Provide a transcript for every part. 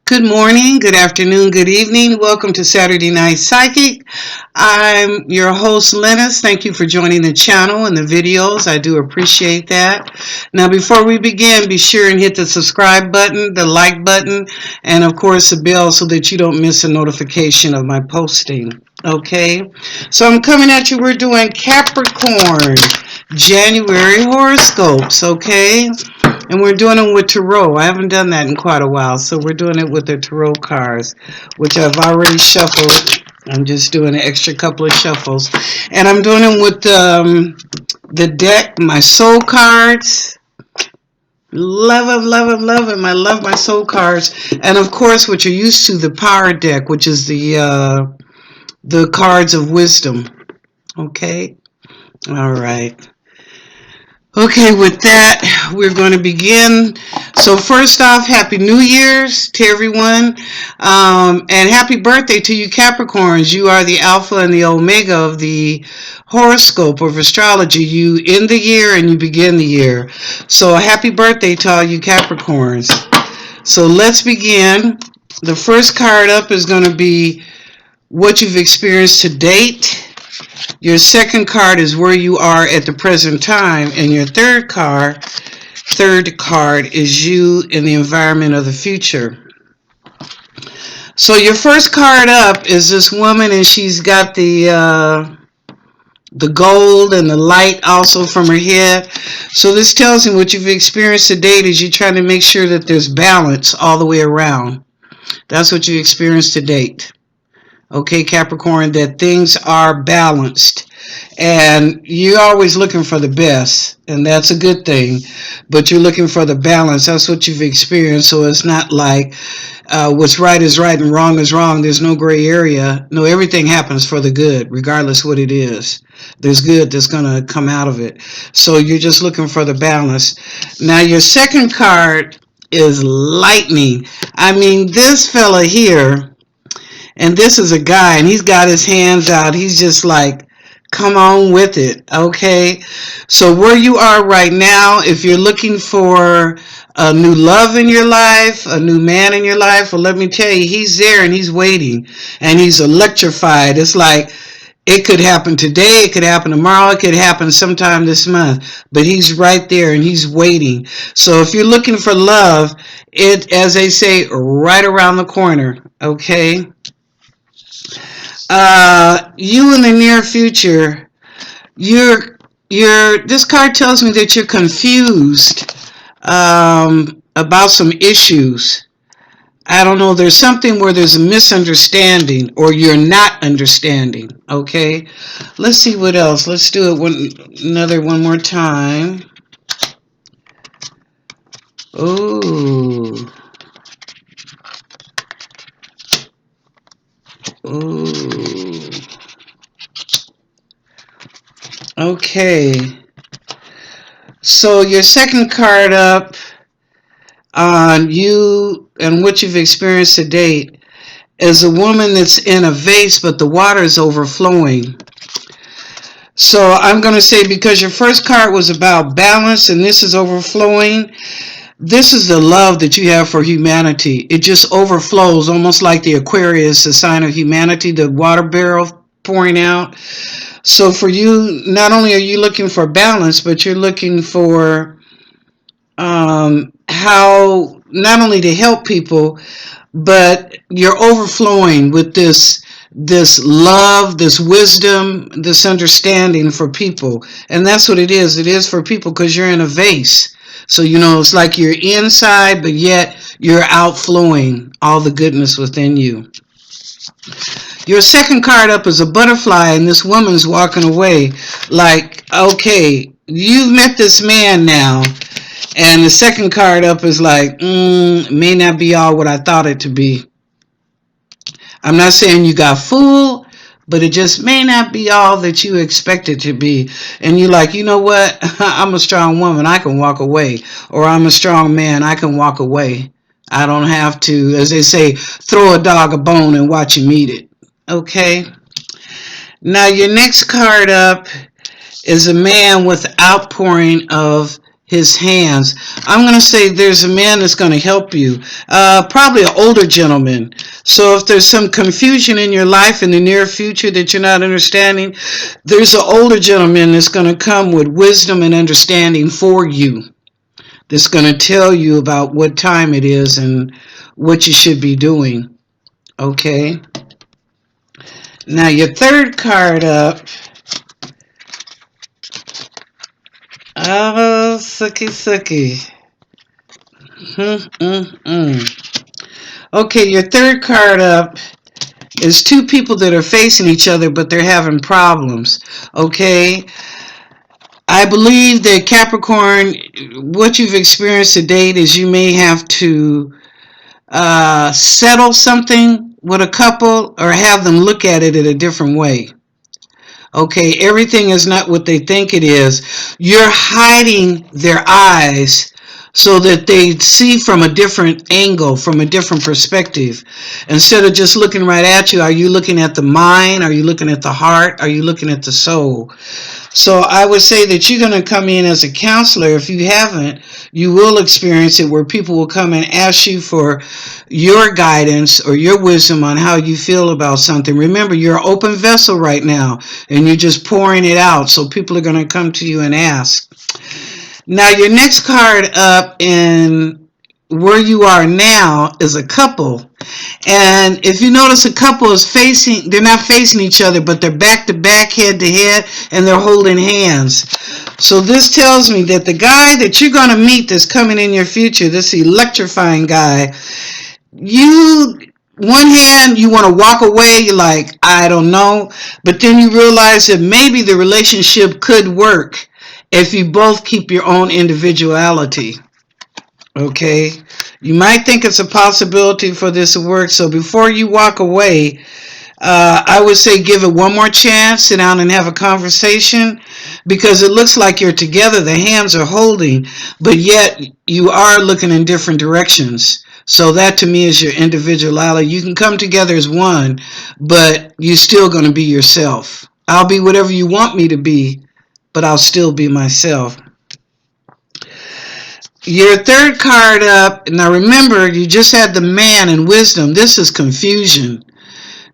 Good morning, good afternoon, good evening. Welcome to Saturday Night Psychic. I'm your host, Lennis. Thank you for joining the channel and the videos. I do appreciate that. Now, before we begin, be sure and hit the subscribe button, the like button, and of course the bell so that you don't miss a notification of my posting. Okay, so I'm coming at you. We're doing Capricorn January horoscopes. Okay. And we're doing them with tarot. I haven't done that in quite a while, so we're doing it with the tarot cards, which I've already shuffled. I'm just doing an extra couple of shuffles. And I'm doing them with the deck, my soul cards. Love them, love them, love them. I love my soul cards. And of course, what you're used to, the power deck, which is the cards of wisdom. Okay? All right. Okay, with that, we're going to begin. So first off, Happy New Year's to everyone. And happy birthday to you Capricorns. You are the alpha and the omega of the horoscope of astrology. You end the year and you begin the year. So happy birthday to all you Capricorns. So let's begin. The first card up is going to be what you've experienced to date. Your second card is where you are at the present time, and your third card is you in the environment of the future. So your first card up is this woman, and she's got the gold and the light also from her head. So this tells me what you've experienced to date is you're trying to make sure that there's balance all the way around. That's what you experienced to date. Okay, Capricorn, that things are balanced. And you're always looking for the best, and that's a good thing. But you're looking for the balance. That's what you've experienced. So it's not like what's right is right and wrong is wrong. There's no gray area. No, everything happens for the good, regardless what it is. There's good that's going to come out of it. So you're just looking for the balance. Now, your second card is lightning. I mean, this fella here, and this is a guy, and he's got his hands out. He's just like, come on with it, okay? So where you are right now, if you're looking for a new love in your life, a new man in your life, well, let me tell you, he's there and he's waiting, and he's electrified. It's like it could happen today, it could happen tomorrow, it could happen sometime this month, but he's right there and he's waiting. So if you're looking for love, it, as they say, right around the corner, okay? You in the near future, this card tells me that you're confused about some issues. I don't know, there's something where there's a misunderstanding or you're not understanding, okay? Let's see what else. Let's do it one more time. Ooh. Ooh. Okay. So your second card up on you and what you've experienced to date is a woman that's in a vase, but the water is overflowing. So I'm going to say, because your first card was about balance and this is overflowing, this is the love that you have for humanity. It just overflows, almost like the Aquarius, the sign of humanity, the water barrel pouring out. So for you, not only are you looking for balance, but you're looking for how not only to help people, but you're overflowing with this love, this wisdom, this understanding for people. And that's what it is. It is for people because you're in a vase. So, you know, it's like you're inside, but yet you're outflowing all the goodness within you. Your second card up is a butterfly, and this woman's walking away like, okay, you've met this man now. And the second card up is like, may not be all what I thought it to be. I'm not saying you got fooled, but it just may not be all that you expect it to be. And you're like, you know what? I'm a strong woman. I can walk away. Or I'm a strong man. I can walk away. I don't have to, as they say, throw a dog a bone and watch him eat it. Okay? Now, your next card up is a man with outpouring of his hands. I'm going to say there's a man that's going to help you, probably an older gentleman. So if there's some confusion in your life in the near future that you're not understanding, there's an older gentleman that's going to come with wisdom and understanding for you, that's going to tell you about what time it is and what you should be doing. Okay. Now your third card up. Oh, sucky, sucky. Okay, your third card up is two people that are facing each other, but they're having problems. Okay. I believe that Capricorn, what you've experienced to date is you may have to settle something with a couple or have them look at it in a different way. Okay, everything is not what they think it is. You're hiding their eyes so that they see from a different angle, from a different perspective. Instead of just looking right at you, are you looking at the mind? Are you looking at the heart? Are you looking at the soul? So I would say that you're going to come in as a counselor. If you haven't, you will experience it where people will come and ask you for your guidance or your wisdom on how you feel about something. Remember, you're an open vessel right now and you're just pouring it out. So people are going to come to you and ask. Now, your next card up in where you are now is a couple. And if you notice, a couple is facing, they're not facing each other, but they're back to back, head to head, and they're holding hands. So this tells me that the guy that you're going to meet that's coming in your future, this electrifying guy, one hand, you want to walk away, you're like, I don't know. But then you realize that maybe the relationship could work if you both keep your own individuality. Okay, you might think it's a possibility for this to work. So before you walk away, I would say give it one more chance, sit down and have a conversation, because it looks like you're together, the hands are holding, but yet you are looking in different directions. So that to me is your individuality. You can come together as one, but you're still going to be yourself. I'll be whatever you want me to be, but I'll still be myself. Your third card up, now remember, you just had the man and wisdom. This is confusion.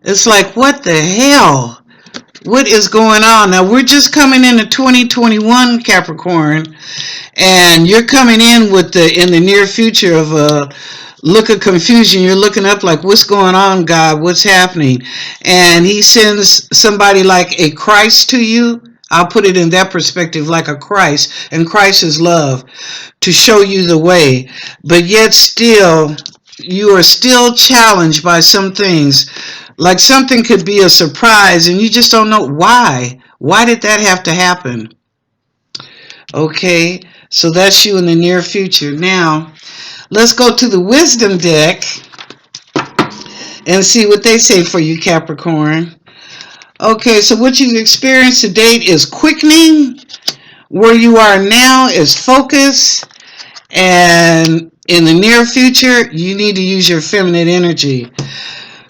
It's like, what the hell? What is going on? Now, we're just coming into 2021, Capricorn, and you're coming in with in the near future of a look of confusion. You're looking up like, what's going on, God? What's happening? And he sends somebody like a Christ to you. I'll put it in that perspective, like a Christ, and Christ is love, to show you the way. But yet still, you are still challenged by some things. Like something could be a surprise and you just don't know why. Why did that have to happen? Okay, so that's you in the near future. Now, let's go to the wisdom deck and see what they say for you, Capricorn. Okay, so what you've experienced to date is quickening. Where you are now is focus. And in the near future, you need to use your feminine energy.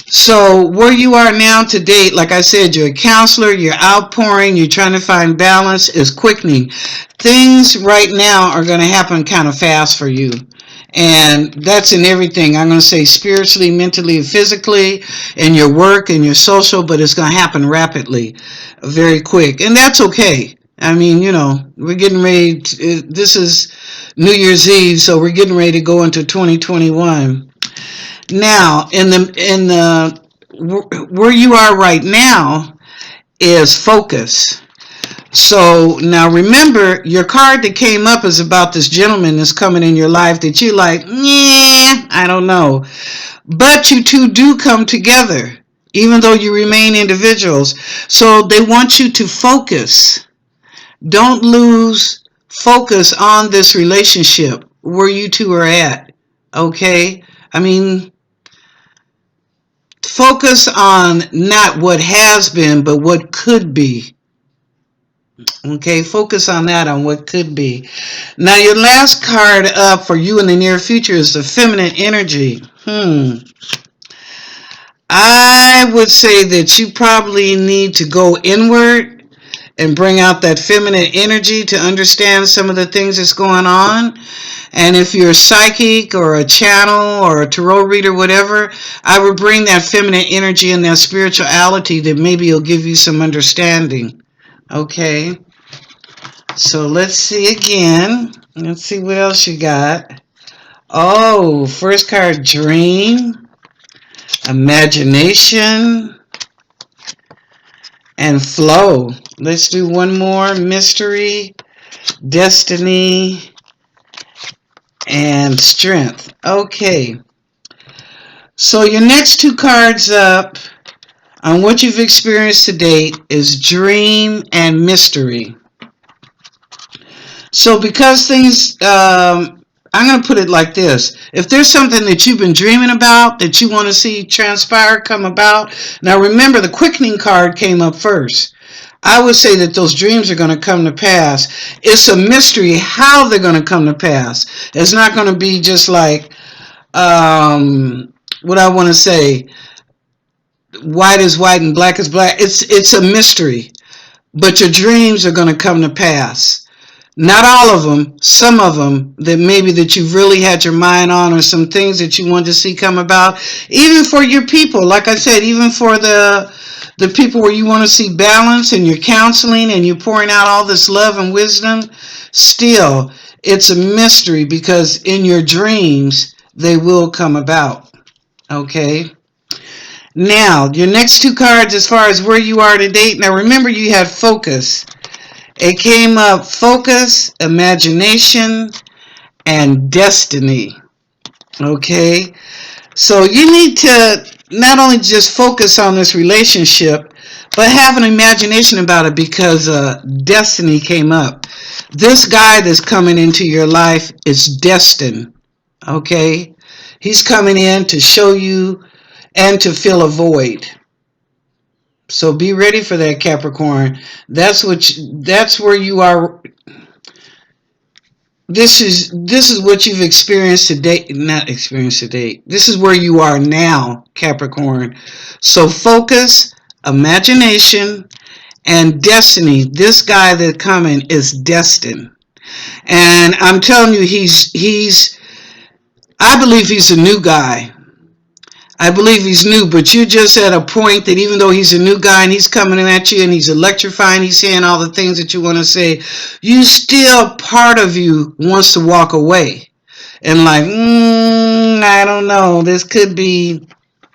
So where you are now to date, like I said, you're a counselor, you're outpouring, you're trying to find balance, is quickening. Things right now are going to happen kind of fast for you. And that's in everything. I'm going to say spiritually, mentally, physically, in your work, in your social, but it's going to happen rapidly, very quick. And that's okay. I mean, we're getting ready. This is New Year's Eve, so we're getting ready to go into 2021. Now, where you are right now is focus. So now remember, your card that came up is about this gentleman that's coming in your life that you're like, I don't know. But you two do come together, even though you remain individuals. So they want you to focus. Don't lose focus on this relationship where you two are at. Okay? I mean, focus on not what has been, but what could be. Okay, focus on that, on what could be. Now, your last card up for you in the near future is the feminine energy. I would say that you probably need to go inward and bring out that feminine energy to understand some of the things that's going on. And if you're a psychic or a channel or a tarot reader, whatever, I would bring that feminine energy and that spirituality that maybe will give you some understanding. Okay. So let's see again. Let's see what else you got. Oh, first card, dream, imagination, and flow. Let's do one more, mystery, destiny, and strength. Okay. So your next two cards up on what you've experienced to date is dream and mystery. So because things, I'm going to put it like this. If there's something that you've been dreaming about that you want to see transpire, come about. Now remember, the quickening card came up first. I would say that those dreams are going to come to pass. It's a mystery how they're going to come to pass. It's not going to be just like, what I want to say, white is white and black is black. It's a mystery. But your dreams are going to come to pass. Not all of them, some of them that maybe that you've really had your mind on, or some things that you want to see come about. Even for your people, like I said, even for the people where you want to see balance and you're counseling and you're pouring out all this love and wisdom, still, it's a mystery because in your dreams, they will come about. Okay? Now, your next two cards as far as where you are to date. Now, remember you had focus. It came up focus, imagination, and destiny. Okay? So you need to not only just focus on this relationship, but have an imagination about it because destiny came up. This guy that's coming into your life is destined. Okay? He's coming in to show you and to fill a void. So be ready for that, Capricorn. That's where you are. This is what you've experienced to date, not experienced to date. This is where you are now, Capricorn. So focus, imagination, and destiny. This guy that's coming is destined. And I'm telling you, I believe he's a new guy. I believe he's new, but you're just at a point that even though he's a new guy and he's coming at you and he's electrifying, he's saying all the things that you want to say, you still, part of you wants to walk away. And like, I don't know, this could be,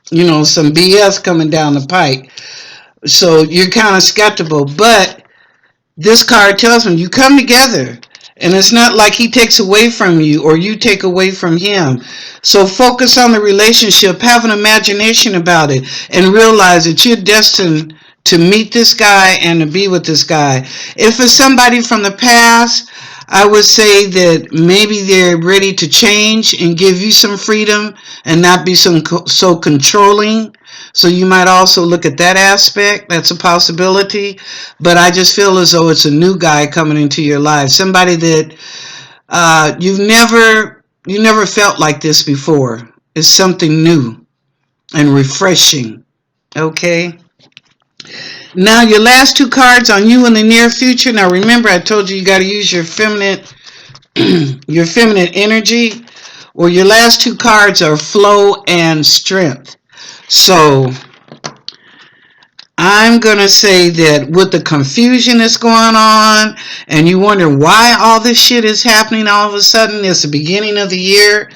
some BS coming down the pike. So you're kind of skeptical, but this card tells me you come together. And it's not like he takes away from you or you take away from him. So focus on the relationship, have an imagination about it, and realize that you're destined to meet this guy and to be with this guy. If it's somebody from the past, I would say that maybe they're ready to change and give you some freedom and not be so controlling. So you might also look at that aspect. That's a possibility. But I just feel as though it's a new guy coming into your life. Somebody that you never felt like this before. It's something new and refreshing. Okay? Now your last two cards on you in the near future. Now remember, I told you got to use your feminine energy. Well, your last two cards are flow and strength. So I'm going to say that with the confusion that's going on and you wonder why all this shit is happening all of a sudden, it's the beginning of the year,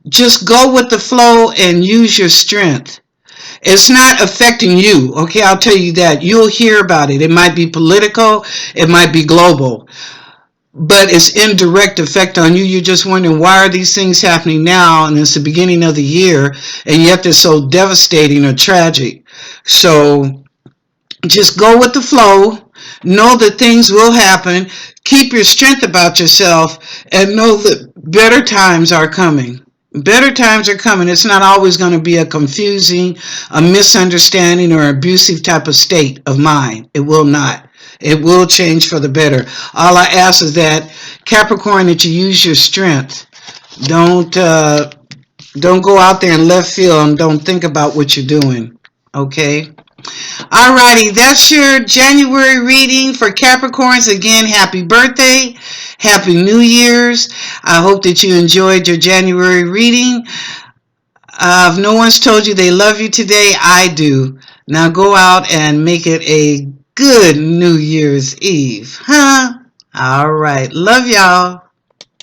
just go with the flow and use your strength. It's not affecting you. Okay, I'll tell you that. You'll hear about it. It might be political. It might be global. But it's indirect effect on you. You're just wondering, why are these things happening now? And it's the beginning of the year, and yet they're so devastating or tragic. So just go with the flow. Know that things will happen. Keep your strength about yourself, and know that better times are coming. Better times are coming. It's not always going to be a confusing, a misunderstanding, or abusive type of state of mind. It will not. It will change for the better. All I ask is that, Capricorn, that you use your strength. Don't go out there in left field and don't think about what you're doing. Okay? Alrighty, that's your January reading for Capricorns. Again, happy birthday, happy New Year's. I hope that you enjoyed your January reading. If no one's told you they love you today, I do. Now go out and make it a good New Year's Eve, huh? All right, love y'all.